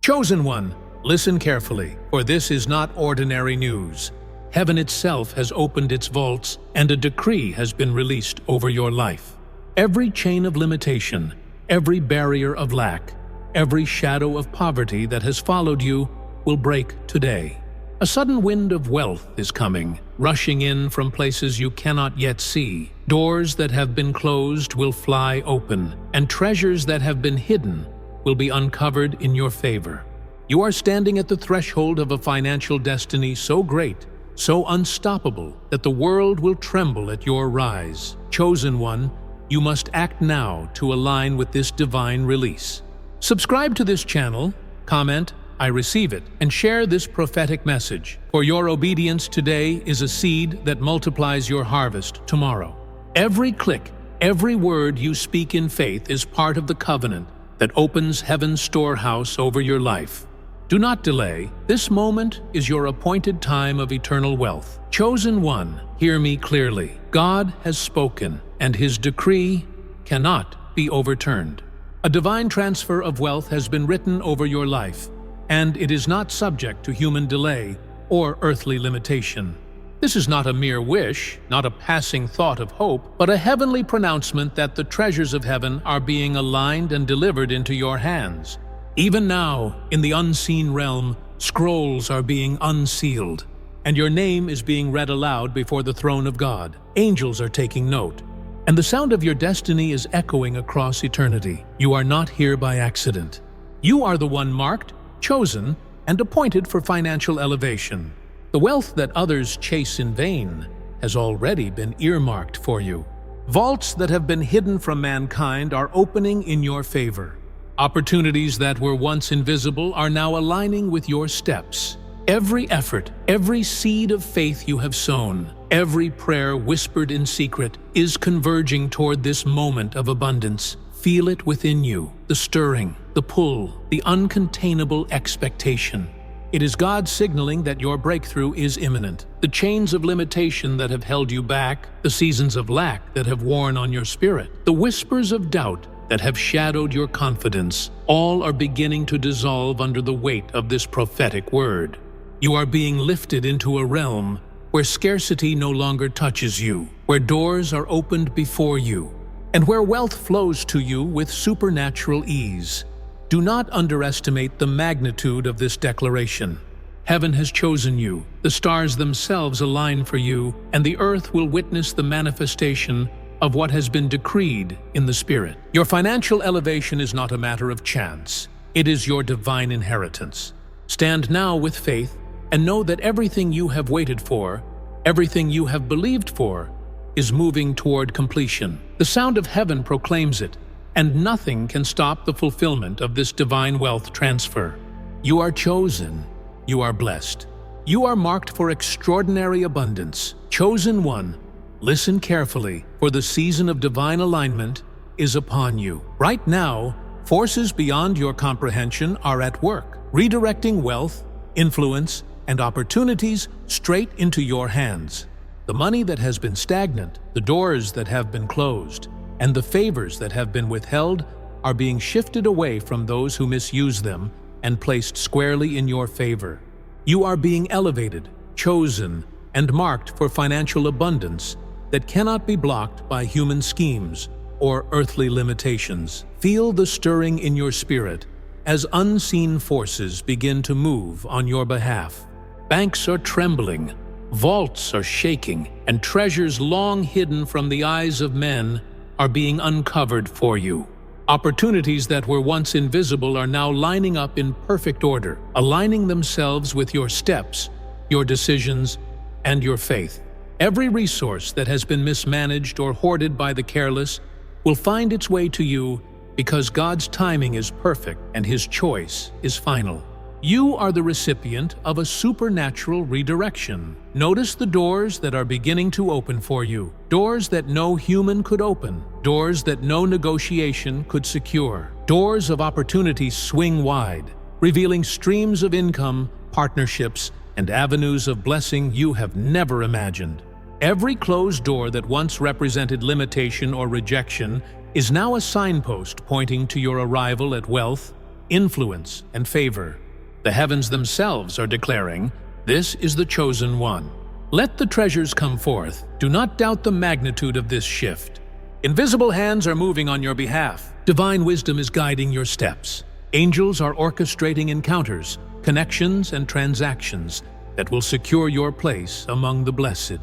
Chosen one, listen carefully, for this is not ordinary news. Heaven itself has opened its vaults, and a decree has been released over your life. Every chain of limitation, every barrier of lack, every shadow of poverty that has followed you will break today. A sudden wind of wealth is coming, rushing in from places you cannot yet see. Doors that have been closed will fly open, and treasures that have been hidden will be uncovered in your favor. You are standing at the threshold of a financial destiny so great, so unstoppable, that the world will tremble at your rise. Chosen one, you must act now to align with this divine release. Subscribe to this channel, comment, "I receive it," and share this prophetic message. For your obedience today is a seed that multiplies your harvest tomorrow. Every click, every word you speak in faith is part of the covenant that opens heaven's storehouse over your life. Do not delay. This moment is your appointed time of eternal wealth. Chosen one, hear me clearly. God has spoken, and his decree cannot be overturned. A divine transfer of wealth has been written over your life, and it is not subject to human delay or earthly limitation. This is not a mere wish, not a passing thought of hope, but a heavenly pronouncement that the treasures of heaven are being aligned and delivered into your hands. Even now, in the unseen realm, scrolls are being unsealed, and your name is being read aloud before the throne of God. Angels are taking note, and the sound of your destiny is echoing across eternity. You are not here by accident. You are the one marked, chosen, and appointed for financial elevation. The wealth that others chase in vain has already been earmarked for you. Vaults that have been hidden from mankind are opening in your favor. Opportunities that were once invisible are now aligning with your steps. Every effort, every seed of faith you have sown, every prayer whispered in secret is converging toward this moment of abundance. Feel it within you, the stirring, the pull, the uncontainable expectation. It is God signaling that your breakthrough is imminent. The chains of limitation that have held you back, the seasons of lack that have worn on your spirit, the whispers of doubt that have shadowed your confidence, all are beginning to dissolve under the weight of this prophetic word. You are being lifted into a realm where scarcity no longer touches you, where doors are opened before you, and where wealth flows to you with supernatural ease. Do not underestimate the magnitude of this declaration. Heaven has chosen you, the stars themselves align for you, and the earth will witness the manifestation of what has been decreed in the Spirit. Your financial elevation is not a matter of chance. It is your divine inheritance. Stand now with faith and know that everything you have waited for, everything you have believed for, is moving toward completion. The sound of heaven proclaims it, and nothing can stop the fulfillment of this divine wealth transfer. You are chosen. You are blessed. You are marked for extraordinary abundance. Chosen one, listen carefully, for the season of divine alignment is upon you. Right now, forces beyond your comprehension are at work, redirecting wealth, influence, and opportunities straight into your hands. The money that has been stagnant, the doors that have been closed, and the favors that have been withheld are being shifted away from those who misuse them and placed squarely in your favor. You are being elevated, chosen, and marked for financial abundance that cannot be blocked by human schemes or earthly limitations. Feel the stirring in your spirit as unseen forces begin to move on your behalf. Banks are trembling, vaults are shaking, and treasures long hidden from the eyes of men are being uncovered for you. Opportunities that were once invisible are now lining up in perfect order, aligning themselves with your steps, your decisions, and your faith. Every resource that has been mismanaged or hoarded by the careless will find its way to you because God's timing is perfect and His choice is final. You are the recipient of a supernatural redirection. Notice the doors that are beginning to open for you. Doors that no human could open. Doors that no negotiation could secure. Doors of opportunity swing wide, revealing streams of income, partnerships, and avenues of blessing you have never imagined. Every closed door that once represented limitation or rejection is now a signpost pointing to your arrival at wealth, influence, and favor. The heavens themselves are declaring, "This is the chosen one." Let the treasures come forth. Do not doubt the magnitude of this shift. Invisible hands are moving on your behalf. Divine wisdom is guiding your steps. Angels are orchestrating encounters, connections, and transactions that will secure your place among the blessed.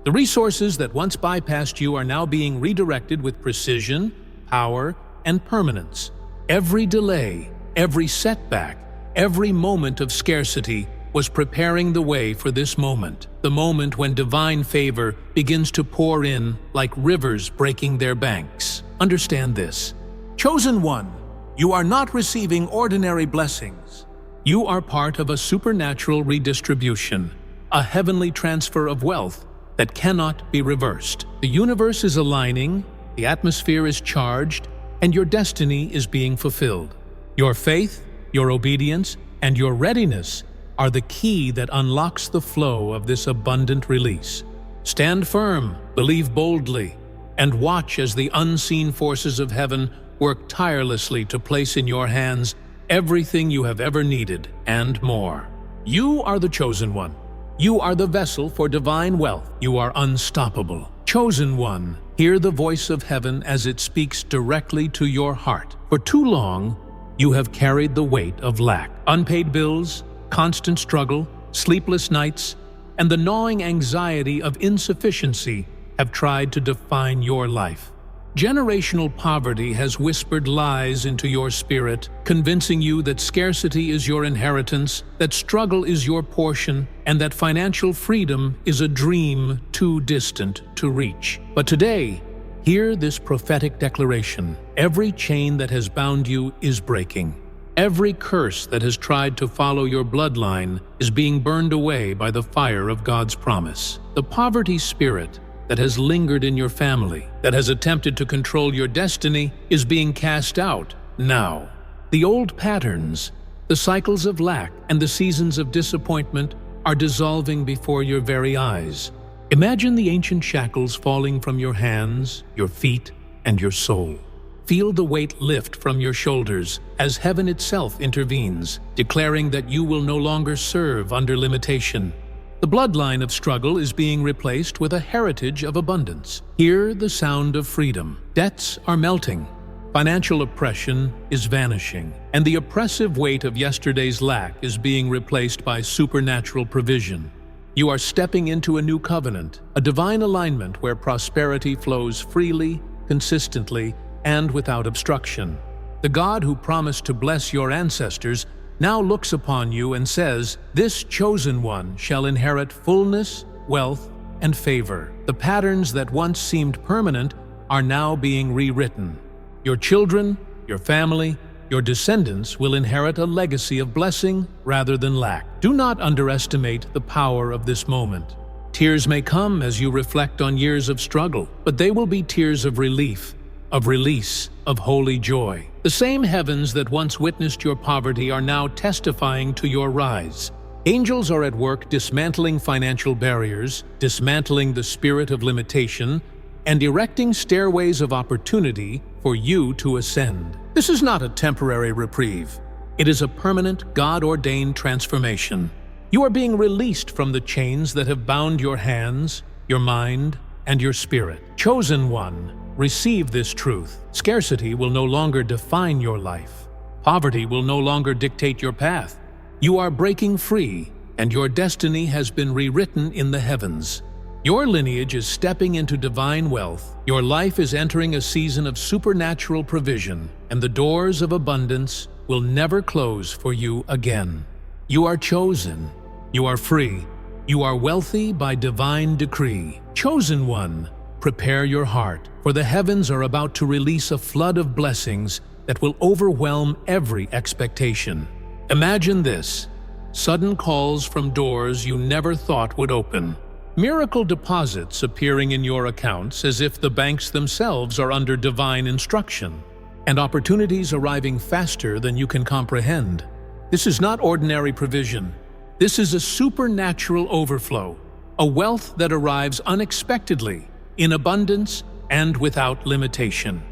The resources that once bypassed you are now being redirected with precision, power, and permanence. Every delay, every setback, every moment of scarcity was preparing the way for this moment, the moment when divine favor begins to pour in like rivers breaking their banks. Understand this. Chosen one, you are not receiving ordinary blessings. You are part of a supernatural redistribution, a heavenly transfer of wealth that cannot be reversed. The universe is aligning, the atmosphere is charged, and your destiny is being fulfilled. Your faith, your obedience, and your readiness are the key that unlocks the flow of this abundant release. Stand firm, believe boldly, and watch as the unseen forces of heaven work tirelessly to place in your hands everything you have ever needed and more. You are the chosen one. You are the vessel for divine wealth. You are unstoppable. Chosen one, hear the voice of heaven as it speaks directly to your heart. For too long, you have carried the weight of lack, unpaid bills, constant struggle, sleepless nights, and the gnawing anxiety of insufficiency have tried to define your life. Generational poverty has whispered lies into your spirit, convincing you that scarcity is your inheritance, that struggle is your portion, and that financial freedom is a dream too distant to reach. But today, hear this prophetic declaration. Every chain that has bound you is breaking. Every curse that has tried to follow your bloodline is being burned away by the fire of God's promise. The poverty spirit that has lingered in your family, that has attempted to control your destiny, is being cast out now. The old patterns, the cycles of lack, and the seasons of disappointment are dissolving before your very eyes. Imagine the ancient shackles falling from your hands, your feet, and your soul. Feel the weight lift from your shoulders as heaven itself intervenes, declaring that you will no longer serve under limitation. The bloodline of struggle is being replaced with a heritage of abundance. Hear the sound of freedom. Debts are melting. Financial oppression is vanishing, and the oppressive weight of yesterday's lack is being replaced by supernatural provision. You are stepping into a new covenant, a divine alignment where prosperity flows freely, consistently, and without obstruction. The God who promised to bless your ancestors now looks upon you and says, "This chosen one shall inherit fullness, wealth, and favor." The patterns that once seemed permanent are now being rewritten. Your children, your family, your descendants will inherit a legacy of blessing rather than lack. Do not underestimate the power of this moment. Tears may come as you reflect on years of struggle, but they will be tears of relief, of release, of holy joy. The same heavens that once witnessed your poverty are now testifying to your rise. Angels are at work dismantling financial barriers, dismantling the spirit of limitation, and erecting stairways of opportunity for you to ascend. This is not a temporary reprieve. It is a permanent, God-ordained transformation. You are being released from the chains that have bound your hands, your mind, and your spirit. Chosen one, receive this truth. Scarcity will no longer define your life. Poverty will no longer dictate your path. You are breaking free, and your destiny has been rewritten in the heavens. Your lineage is stepping into divine wealth. Your life is entering a season of supernatural provision, and the doors of abundance will never close for you again. You are chosen. You are free. You are wealthy by divine decree. Chosen one, prepare your heart, for the heavens are about to release a flood of blessings that will overwhelm every expectation. Imagine this: sudden calls from doors you never thought would open. Miracle deposits appearing in your accounts as if the banks themselves are under divine instruction, and opportunities arriving faster than you can comprehend. This is not ordinary provision. This is a supernatural overflow, a wealth that arrives unexpectedly, in abundance, and without limitation.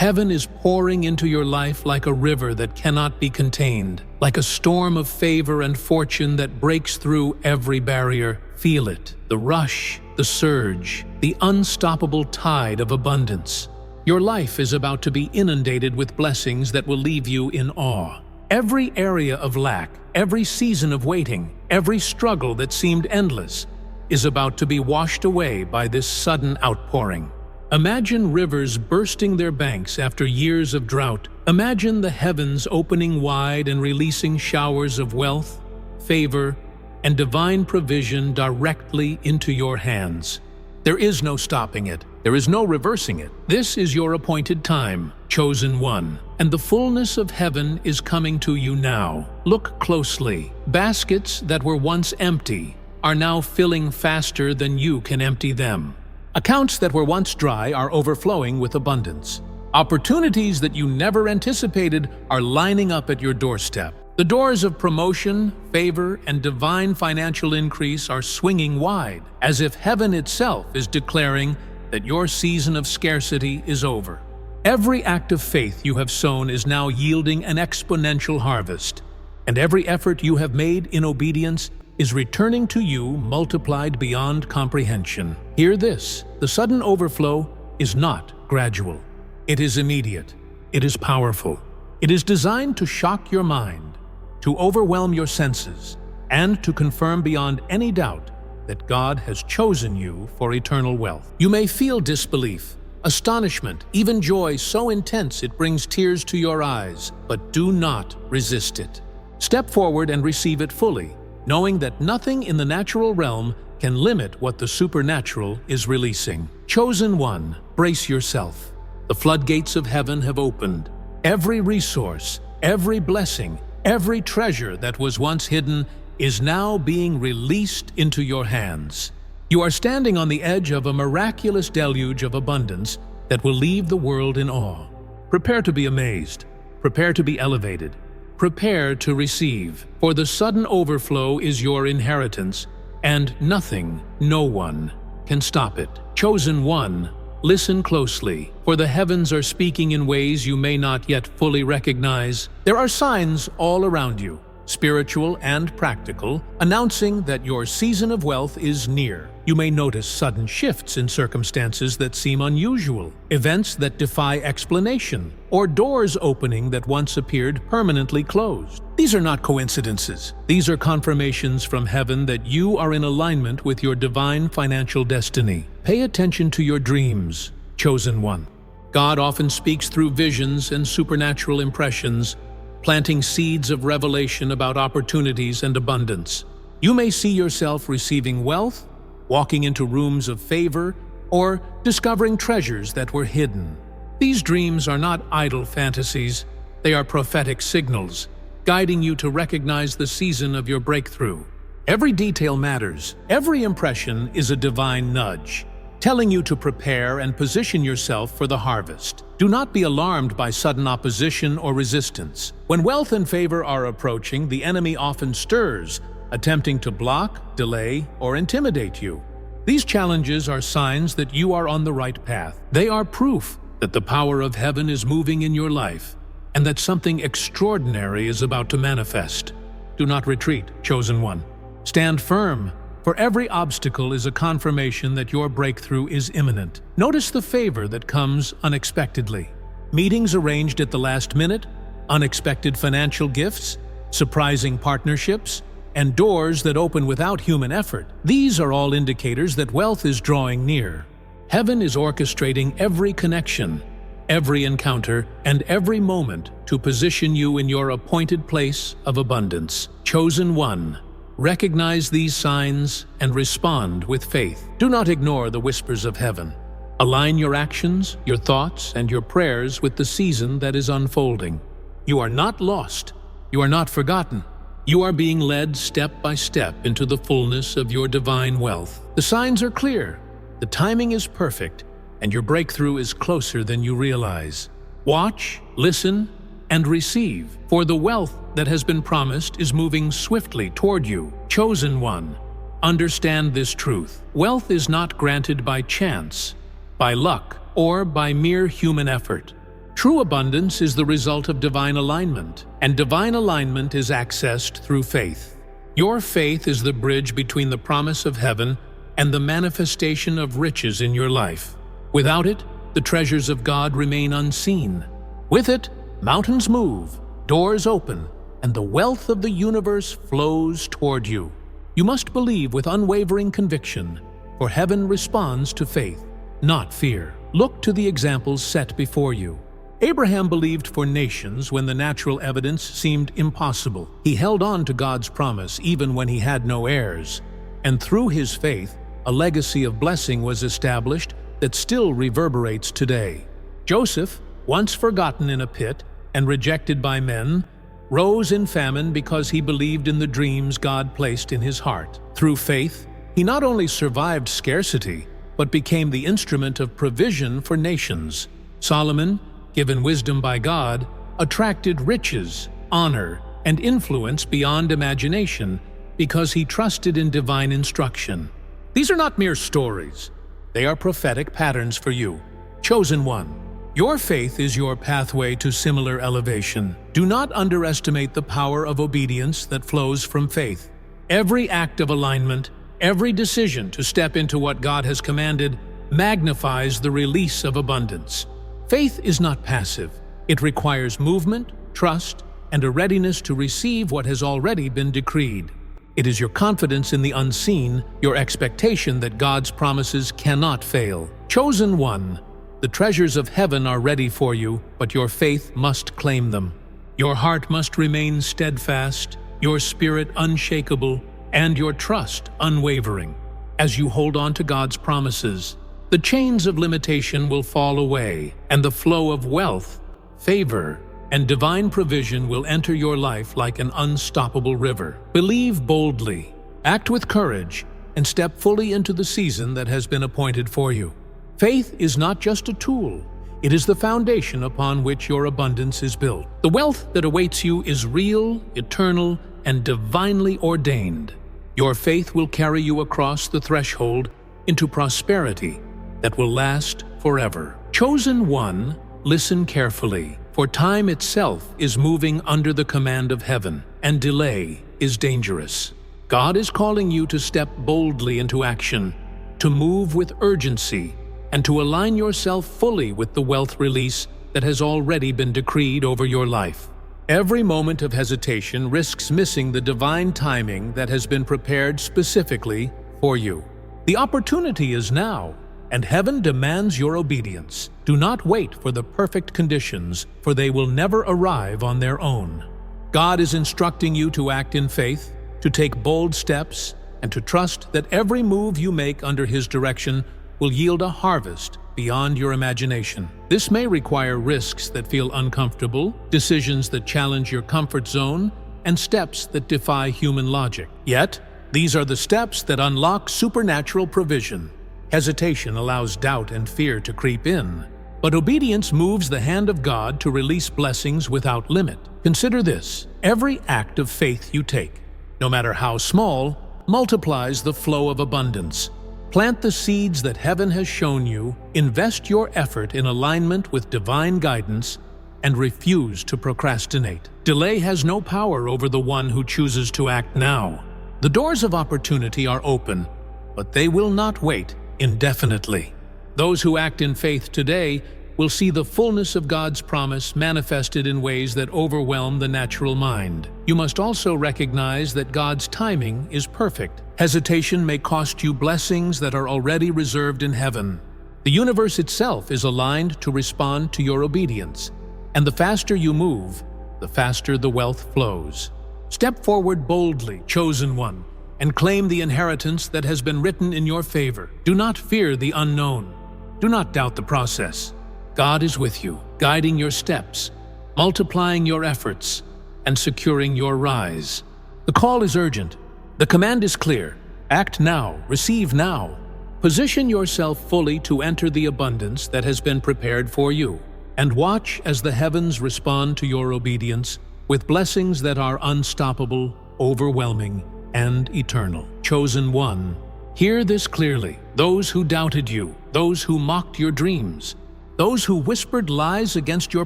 Heaven is pouring into your life like a river that cannot be contained, like a storm of favor and fortune that breaks through every barrier. Feel it, the rush, the surge, the unstoppable tide of abundance. Your life is about to be inundated with blessings that will leave you in awe. Every area of lack, every season of waiting, every struggle that seemed endless is about to be washed away by this sudden outpouring. Imagine rivers bursting their banks after years of drought. Imagine the heavens opening wide and releasing showers of wealth, favor, and divine provision directly into your hands. There is no stopping it. There is no reversing it. This is your appointed time, chosen one, and the fullness of heaven is coming to you now. Look closely. Baskets that were once empty are now filling faster than you can empty them. Accounts that were once dry are overflowing with abundance. Opportunities that you never anticipated are lining up at your doorstep. The doors of promotion, favor, and divine financial increase are swinging wide, as if heaven itself is declaring that your season of scarcity is over. Every act of faith you have sown is now yielding an exponential harvest, and every effort you have made in obedience is returning to you multiplied beyond comprehension. Hear this: the sudden overflow is not gradual. It is immediate. It is powerful. It is designed to shock your mind, to overwhelm your senses, and to confirm beyond any doubt that God has chosen you for eternal wealth. You may feel disbelief, astonishment, even joy so intense it brings tears to your eyes, but do not resist it. Step forward and receive it fully, knowing that nothing in the natural realm can limit what the supernatural is releasing. Chosen one, brace yourself. The floodgates of heaven have opened. Every resource, every blessing, every treasure that was once hidden is now being released into your hands. You are standing on the edge of a miraculous deluge of abundance that will leave the world in awe. Prepare to be amazed. Prepare to be elevated. Prepare to receive, for the sudden overflow is your inheritance, and nothing, no one, can stop it. Chosen one, listen closely, for the heavens are speaking in ways you may not yet fully recognize. There are signs all around you, spiritual and practical, announcing that your season of wealth is near. You may notice sudden shifts in circumstances that seem unusual, events that defy explanation, or doors opening that once appeared permanently closed. These are not coincidences. These are confirmations from heaven that you are in alignment with your divine financial destiny. Pay attention to your dreams, chosen one. God often speaks through visions and supernatural impressions, planting seeds of revelation about opportunities and abundance. You may see yourself receiving wealth, walking into rooms of favor, or discovering treasures that were hidden. These dreams are not idle fantasies. They are prophetic signals, guiding you to recognize the season of your breakthrough. Every detail matters. Every impression is a divine nudge, telling you to prepare and position yourself for the harvest. Do not be alarmed by sudden opposition or resistance. When wealth and favor are approaching, the enemy often stirs, attempting to block, delay, or intimidate you. These challenges are signs that you are on the right path. They are proof that the power of heaven is moving in your life, and that something extraordinary is about to manifest. Do not retreat, chosen one. Stand firm, for every obstacle is a confirmation that your breakthrough is imminent. Notice the favor that comes unexpectedly. Meetings arranged at the last minute, unexpected financial gifts, surprising partnerships, and doors that open without human effort. These are all indicators that wealth is drawing near. Heaven is orchestrating every connection, every encounter, and every moment to position you in your appointed place of abundance. Chosen one, recognize these signs and respond with faith. Do not ignore the whispers of heaven. Align your actions, your thoughts, and your prayers with the season that is unfolding. You are not lost. You are not forgotten. You are being led step by step into the fullness of your divine wealth. The signs are clear. The timing is perfect, and your breakthrough is closer than you realize. Watch, listen, and receive, for the wealth that has been promised is moving swiftly toward you. Chosen one, understand this truth. Wealth is not granted by chance, by luck, or by mere human effort. True abundance is the result of divine alignment, and divine alignment is accessed through faith. Your faith is the bridge between the promise of heaven and the manifestation of riches in your life. Without it, the treasures of God remain unseen. With it, mountains move, doors open, and the wealth of the universe flows toward you. You must believe with unwavering conviction, for heaven responds to faith, not fear. Look to the examples set before you. Abraham believed for nations when the natural evidence seemed impossible. He held on to God's promise even when he had no heirs. And through his faith, a legacy of blessing was established that still reverberates today. Joseph, once forgotten in a pit and rejected by men, rose in famine because he believed in the dreams God placed in his heart. Through faith, he not only survived scarcity, but became the instrument of provision for nations. Solomon, given wisdom by God, attracted riches, honor, and influence beyond imagination because he trusted in divine instruction. These are not mere stories. They are prophetic patterns for you. Chosen one. Your faith is your pathway to similar elevation. Do not underestimate the power of obedience that flows from faith. Every act of alignment, every decision to step into what God has commanded, magnifies the release of abundance. Faith is not passive. It requires movement, trust, and a readiness to receive what has already been decreed. It is your confidence in the unseen, your expectation that God's promises cannot fail. Chosen one. The treasures of heaven are ready for you, but your faith must claim them. Your heart must remain steadfast, your spirit unshakable, and your trust unwavering. As you hold on to God's promises, the chains of limitation will fall away, and the flow of wealth, favor, and divine provision will enter your life like an unstoppable river. Believe boldly, act with courage, and step fully into the season that has been appointed for you. Faith is not just a tool, it is the foundation upon which your abundance is built. The wealth that awaits you is real, eternal, and divinely ordained. Your faith will carry you across the threshold into prosperity that will last forever. Chosen one, listen carefully, for time itself is moving under the command of heaven, and delay is dangerous. God is calling you to step boldly into action, to move with urgency, and to align yourself fully with the wealth release that has already been decreed over your life. Every moment of hesitation risks missing the divine timing that has been prepared specifically for you. The opportunity is now, and heaven demands your obedience. Do not wait for the perfect conditions, for they will never arrive on their own. God is instructing you to act in faith, to take bold steps, and to trust that every move you make under His direction will yield a harvest beyond your imagination. This may require risks that feel uncomfortable, decisions that challenge your comfort zone, and steps that defy human logic. Yet, these are the steps that unlock supernatural provision. Hesitation allows doubt and fear to creep in, but obedience moves the hand of God to release blessings without limit. Consider this: every act of faith you take, no matter how small, multiplies the flow of abundance. Plant the seeds that heaven has shown you, invest your effort in alignment with divine guidance, and refuse to procrastinate. Delay has no power over the one who chooses to act now. The doors of opportunity are open, but they will not wait indefinitely. Those who act in faith today will see the fullness of God's promise manifested in ways that overwhelm the natural mind. You must also recognize that God's timing is perfect. Hesitation may cost you blessings that are already reserved in heaven. The universe itself is aligned to respond to your obedience, and the faster you move, the faster the wealth flows. Step forward boldly, chosen one, and claim the inheritance that has been written in your favor. Do not fear the unknown. Do not doubt the process. God is with you, guiding your steps, multiplying your efforts, and securing your rise. The call is urgent. The command is clear. Act now, receive now. Position yourself fully to enter the abundance that has been prepared for you, and watch as the heavens respond to your obedience with blessings that are unstoppable, overwhelming, and eternal. Chosen one, hear this clearly. Those who doubted you, those who mocked your dreams, Those who whispered lies against your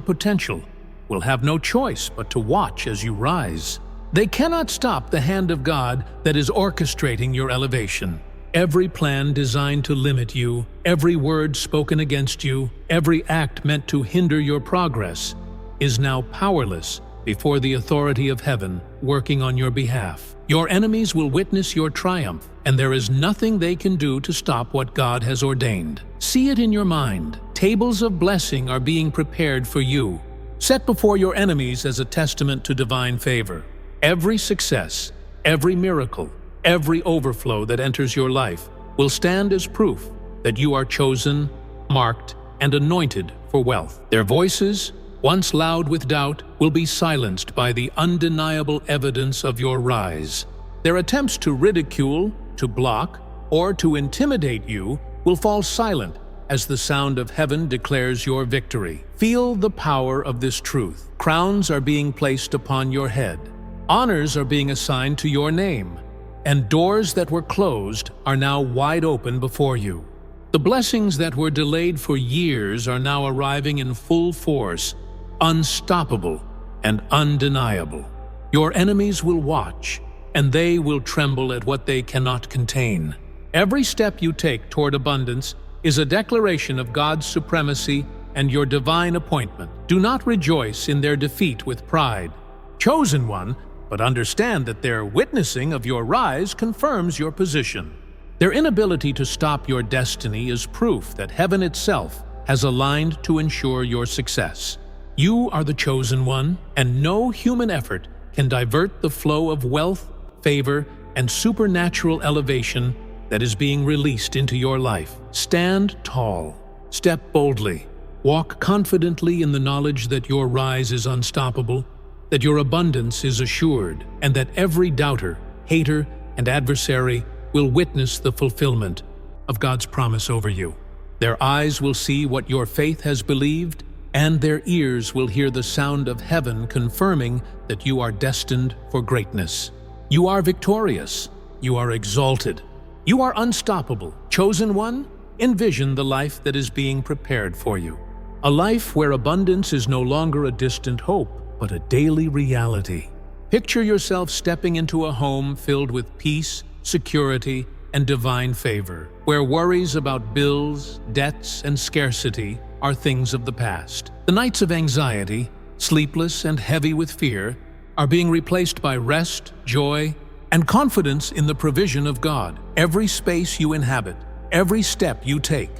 potential will have no choice but to watch as you rise. They cannot stop the hand of God that is orchestrating your elevation. Every plan designed to limit you, every word spoken against you, every act meant to hinder your progress is now powerless before the authority of heaven working on your behalf. Your enemies will witness your triumph, and there is nothing they can do to stop what God has ordained. See it in your mind. Tables of blessing are being prepared for you, set before your enemies as a testament to divine favor. Every success, every miracle, every overflow that enters your life will stand as proof that you are chosen, marked, and anointed for wealth. Their voices, once loud with doubt, will be silenced by the undeniable evidence of your rise. Their attempts to ridicule, to block, or to intimidate you will fall silent as the sound of heaven declares your victory. Feel the power of this truth. Crowns are being placed upon your head. Honors are being assigned to your name, and doors that were closed are now wide open before you. The blessings that were delayed for years are now arriving in full force, unstoppable and undeniable. Your enemies will watch, and they will tremble at what they cannot contain. Every step you take toward abundance is a declaration of God's supremacy and your divine appointment. Do not rejoice in their defeat with pride. Chosen one, but understand that their witnessing of your rise confirms your position. Their inability to stop your destiny is proof that heaven itself has aligned to ensure your success. You are the chosen one, and no human effort can divert the flow of wealth, favor, and supernatural elevation that is being released into your life. Stand tall, step boldly, walk confidently in the knowledge that your rise is unstoppable, that your abundance is assured, and that every doubter, hater, and adversary will witness the fulfillment of God's promise over you. Their eyes will see what your faith has believed, and their ears will hear the sound of heaven confirming that you are destined for greatness. You are victorious. You are exalted. You are unstoppable. Chosen one, envision the life that is being prepared for you. A life where abundance is no longer a distant hope, but a daily reality. Picture yourself stepping into a home filled with peace, security, and divine favor, where worries about bills, debts, and scarcity are things of the past. The nights of anxiety, sleepless and heavy with fear, are being replaced by rest, joy, and confidence in the provision of God. Every space you inhabit, every step you take,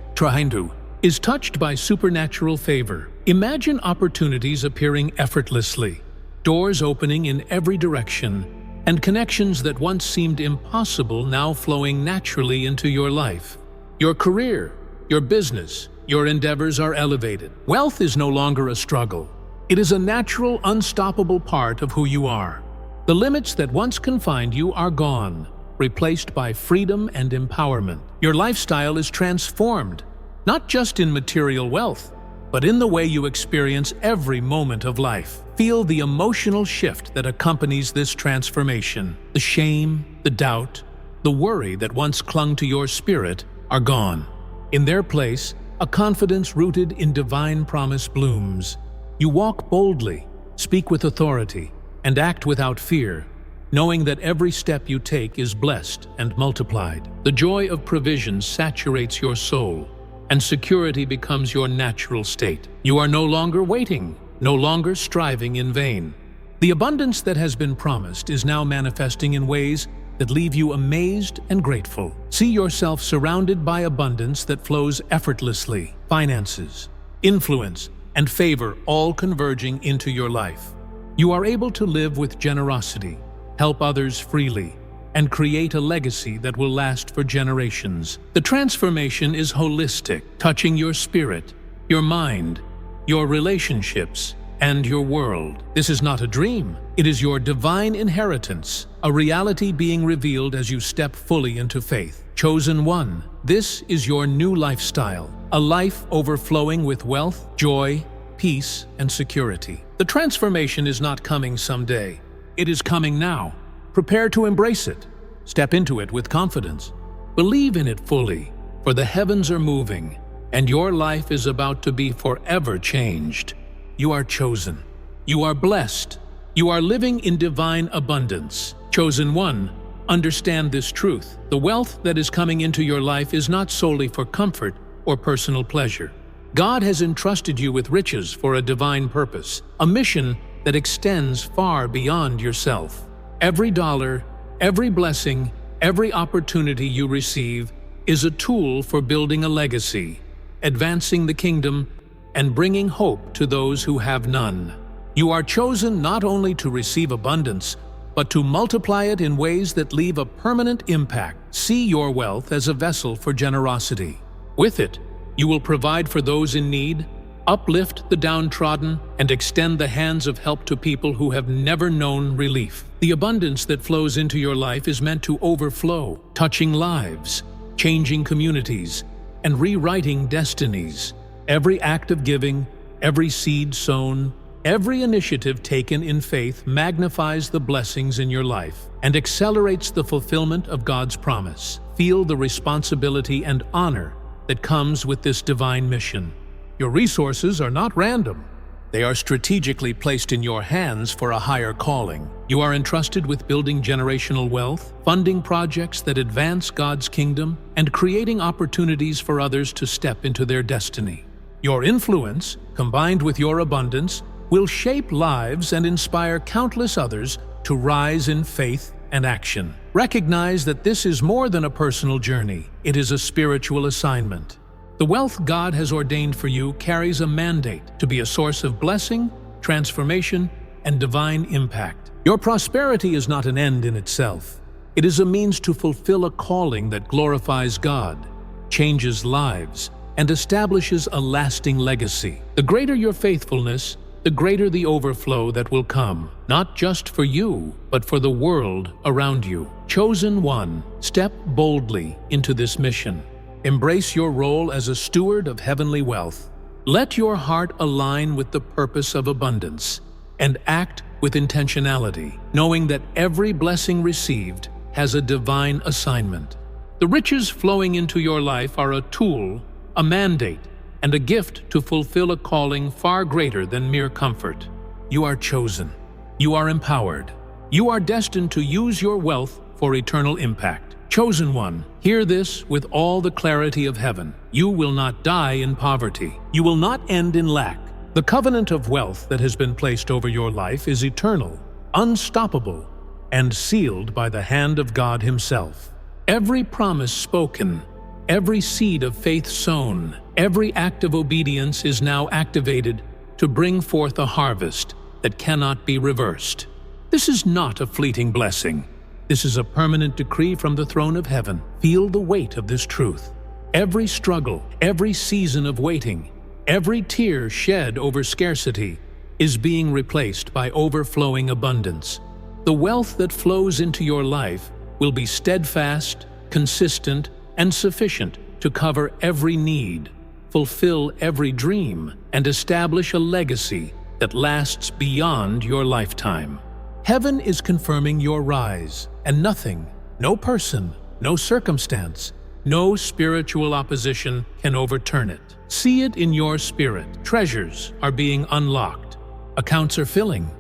is touched by supernatural favor. Imagine opportunities appearing effortlessly, doors opening in every direction, and connections that once seemed impossible now flowing naturally into your life. Your career, your business, your endeavors are elevated. Wealth is no longer a struggle. It is a natural, unstoppable part of who you are. The limits that once confined you are gone, replaced by freedom and empowerment. Your lifestyle is transformed, not just in material wealth, but in the way you experience every moment of life. Feel the emotional shift that accompanies this transformation. The shame, the doubt, the worry that once clung to your spirit are gone. In their place, a confidence rooted in divine promise blooms. You walk boldly, speak with authority, and act without fear, knowing that every step you take is blessed and multiplied. The joy of provision saturates your soul, and security becomes your natural state. You are no longer waiting, no longer striving in vain. The abundance that has been promised is now manifesting in ways that leave you amazed and grateful. See yourself surrounded by abundance that flows effortlessly. Finances, influence, and favor all converging into your life. You are able to live with generosity, help others freely, and create a legacy that will last for generations. The transformation is holistic, touching your spirit, your mind, your relationships, and your world. This is not a dream. It is your divine inheritance, a reality being revealed as you step fully into faith. Chosen one, this is your new lifestyle, a life overflowing with wealth, joy, peace, and security. The transformation is not coming someday. It is coming now. Prepare to embrace it. Step into it with confidence. Believe in it fully, for the heavens are moving, and your life is about to be forever changed. You are chosen. You are blessed. You are living in divine abundance. Chosen one, understand this truth. The wealth that is coming into your life is not solely for comfort or personal pleasure. God has entrusted you with riches for a divine purpose, a mission that extends far beyond yourself. Every dollar, every blessing, every opportunity you receive is a tool for building a legacy, advancing the kingdom, and bringing hope to those who have none. You are chosen not only to receive abundance, but to multiply it in ways that leave a permanent impact. See your wealth as a vessel for generosity. With it, you will provide for those in need, uplift the downtrodden, and extend the hands of help to people who have never known relief. The abundance that flows into your life is meant to overflow, touching lives, changing communities, and rewriting destinies. Every act of giving, every seed sown, every initiative taken in faith magnifies the blessings in your life and accelerates the fulfillment of God's promise. Feel the responsibility and honor that comes with this divine mission. Your resources are not random. They are strategically placed in your hands for a higher calling. You are entrusted with building generational wealth, funding projects that advance God's kingdom, and creating opportunities for others to step into their destiny. Your influence, combined with your abundance, will shape lives and inspire countless others to rise in faith and action. Recognize that this is more than a personal journey. It is a spiritual assignment. The wealth God has ordained for you carries a mandate to be a source of blessing, transformation, and divine impact. Your prosperity is not an end in itself. It is a means to fulfill a calling that glorifies God, changes lives, and establishes a lasting legacy. The greater your faithfulness, the greater the overflow that will come, not just for you, but for the world around you. Chosen one, step boldly into this mission. Embrace your role as a steward of heavenly wealth. Let your heart align with the purpose of abundance and act with intentionality, knowing that every blessing received has a divine assignment. The riches flowing into your life are a tool, a mandate, and a gift to fulfill a calling far greater than mere comfort. You are chosen. You are empowered. You are destined to use your wealth for eternal impact. Chosen one, hear this with all the clarity of heaven. You will not die in poverty. You will not end in lack. The covenant of wealth that has been placed over your life is eternal, unstoppable, and sealed by the hand of God Himself. Every promise spoken, every seed of faith sown, every act of obedience is now activated to bring forth a harvest that cannot be reversed. This is not a fleeting blessing. This is a permanent decree from the throne of heaven. Feel the weight of this truth. Every struggle, every season of waiting, every tear shed over scarcity is being replaced by overflowing abundance. The wealth that flows into your life will be steadfast, consistent, and sufficient to cover every need, fulfill every dream, and establish a legacy that lasts beyond your lifetime. Heaven is confirming your rise, and nothing, no person, no circumstance, no spiritual opposition can overturn it. See it in your spirit. Treasures are being unlocked, accounts are filling,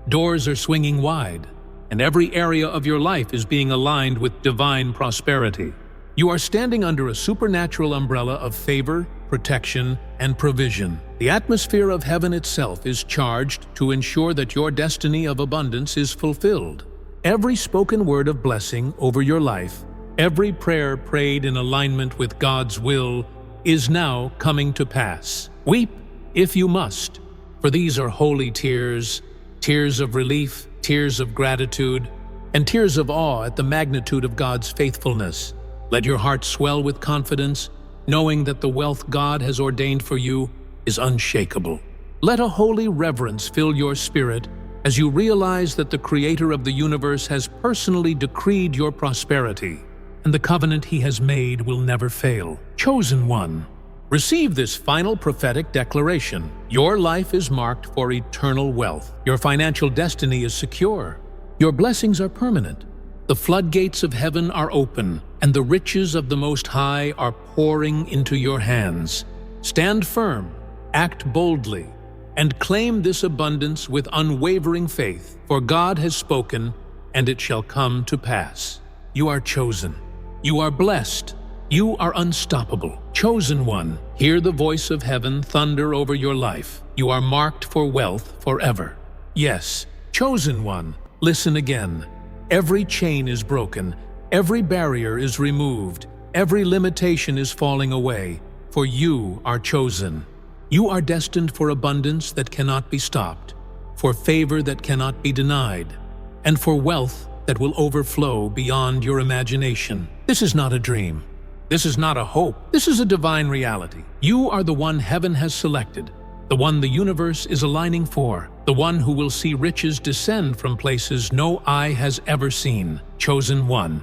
doors are swinging wide, and every area of your life is being aligned with divine prosperity. You are standing under a supernatural umbrella of favor, protection, and provision. The atmosphere of heaven itself is charged to ensure that your destiny of abundance is fulfilled. Every spoken word of blessing over your life, every prayer prayed in alignment with God's will, is now coming to pass. Weep if you must, for these are holy tears, tears of relief, tears of gratitude, and tears of awe at the magnitude of God's faithfulness. Let your heart swell with confidence, knowing that the wealth God has ordained for you is unshakable. Let a holy reverence fill your spirit as you realize that the Creator of the universe has personally decreed your prosperity, and the covenant He has made will never fail. Chosen one, receive this final prophetic declaration. Your life is marked for eternal wealth. Your financial destiny is secure. Your blessings are permanent. The floodgates of heaven are open, and the riches of the Most High are pouring into your hands. Stand firm, act boldly, and claim this abundance with unwavering faith, for God has spoken, and it shall come to pass. You are chosen. You are blessed. You are unstoppable. Chosen one, hear the voice of heaven thunder over your life. You are marked for wealth forever. Yes, chosen one, listen again. Every chain is broken. Every barrier is removed. Every limitation is falling away, for you are chosen. You are destined for abundance that cannot be stopped, for favor that cannot be denied, and for wealth that will overflow beyond your imagination. This is not a dream. This is not a hope. This is a divine reality. You are the one heaven has selected, the one the universe is aligning for, the one who will see riches descend from places no eye has ever seen. Chosen one.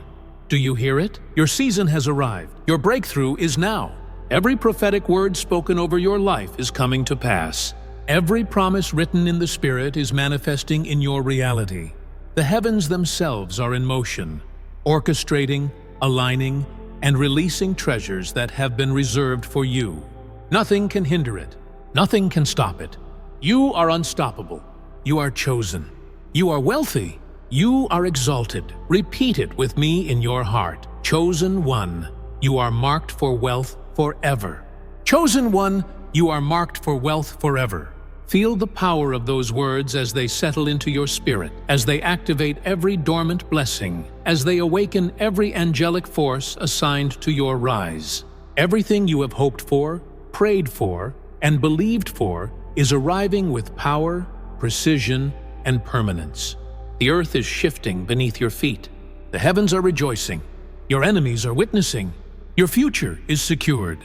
Do you hear it? Your season has arrived. Your breakthrough is now. Every prophetic word spoken over your life is coming to pass. Every promise written in the Spirit is manifesting in your reality. The heavens themselves are in motion, orchestrating, aligning, and releasing treasures that have been reserved for you. Nothing can hinder it. Nothing can stop it. You are unstoppable. You are chosen. You are wealthy. You are exalted. Repeat it with me in your heart. Chosen one, you are marked for wealth forever. Chosen one, you are marked for wealth forever. Feel the power of those words as they settle into your spirit, as they activate every dormant blessing, as they awaken every angelic force assigned to your rise. Everything you have hoped for, prayed for, and believed for is arriving with power, precision, and permanence. The earth is shifting beneath your feet. The heavens are rejoicing. Your enemies are witnessing. Your future is secured.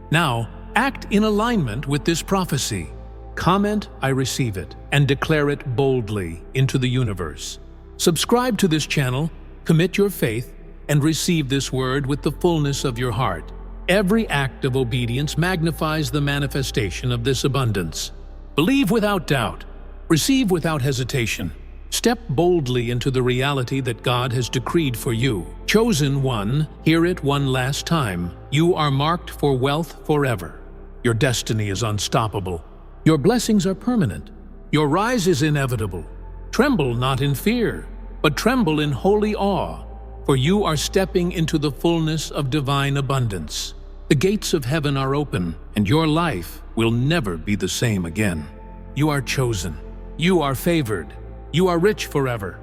Now, act in alignment with this prophecy. Comment, "I receive it," and declare it boldly into the universe. Subscribe to this channel, commit your faith, and receive this word with the fullness of your heart. Every act of obedience magnifies the manifestation of this abundance. Believe without doubt. Receive without hesitation. Step boldly into the reality that God has decreed for you. Chosen one, hear it one last time. You are marked for wealth forever. Your destiny is unstoppable. Your blessings are permanent. Your rise is inevitable. Tremble not in fear, but tremble in holy awe, for you are stepping into the fullness of divine abundance. The gates of heaven are open, and your life will never be the same again. You are chosen. You are favored. You are rich forever.